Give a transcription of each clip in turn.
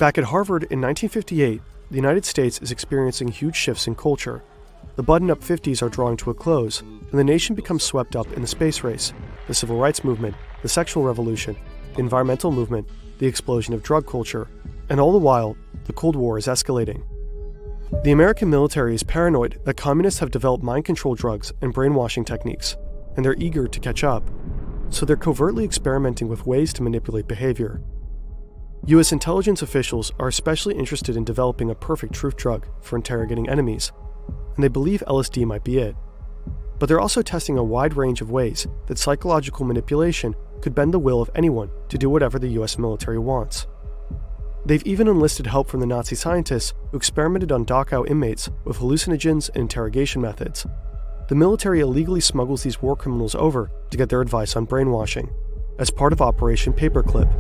Back at Harvard in 1958, the United States is experiencing huge shifts in culture. The button-up 50s are drawing to a close, and the nation becomes swept up in the space race, the civil rights movement, the sexual revolution, the environmental movement, the explosion of drug culture, and all the while, the Cold War is escalating. The American military is paranoid that communists have developed mind control drugs and brainwashing techniques, and they're eager to catch up, so they're covertly experimenting with ways to manipulate behavior. US intelligence officials are especially interested in developing a perfect truth drug for interrogating enemies, and they believe LSD might be it. But they're also testing a wide range of ways that psychological manipulation could bend the will of anyone to do whatever the US military wants. They've even enlisted help from the Nazi scientists who experimented on Dachau inmates with hallucinogens and interrogation methods. The military illegally smuggles these war criminals over to get their advice on brainwashing, as part of Operation Paperclip.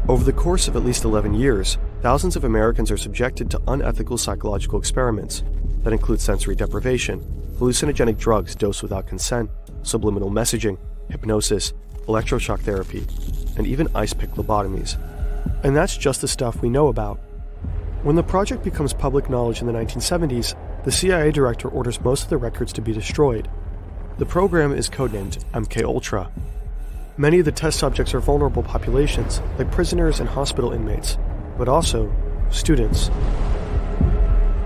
Over the course of at least 11 years, thousands of Americans are subjected to unethical psychological experiments that include sensory deprivation, hallucinogenic drugs dosed without consent, subliminal messaging, hypnosis, electroshock therapy, and even ice pick lobotomies. And that's just the stuff we know about. When the project becomes public knowledge in the 1970s, the CIA director orders most of the records to be destroyed. The program is codenamed MKUltra. Many of the test subjects are vulnerable populations, like prisoners and hospital inmates, but also students.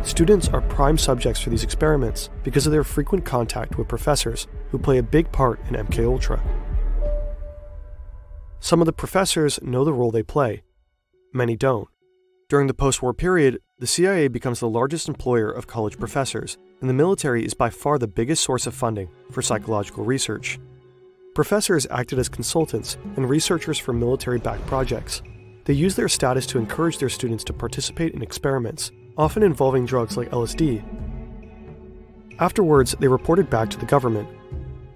Students are prime subjects for these experiments because of their frequent contact with professors who play a big part in MKUltra. Some of the professors know the role they play. Many don't. During the post-war period, the CIA becomes the largest employer of college professors, and the military is by far the biggest source of funding for psychological research. Professors acted as consultants and researchers for military-backed projects. They used their status to encourage their students to participate in experiments, often involving drugs like LSD. Afterwards, they reported back to the government.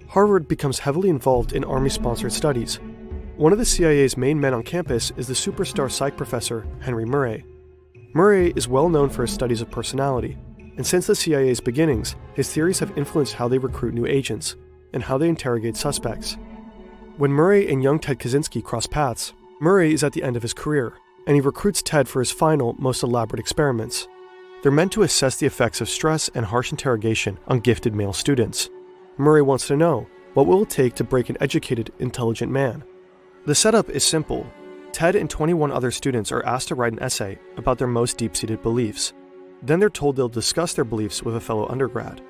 Harvard becomes heavily involved in Army-sponsored studies. One of the CIA's main men on campus is the superstar psych professor, Henry Murray. Murray is well known for his studies of personality, and since the CIA's beginnings, his theories have influenced how they recruit new agents and how they interrogate suspects. When Murray and young Ted Kaczynski cross paths, Murray is at the end of his career, and he recruits Ted for his final, most elaborate experiments. They're meant to assess the effects of stress and harsh interrogation on gifted male students. Murray wants to know, what will it take to break an educated, intelligent man? The setup is simple. Ted and 21 other students are asked to write an essay about their most deep-seated beliefs. Then they're told they'll discuss their beliefs with a fellow undergrad.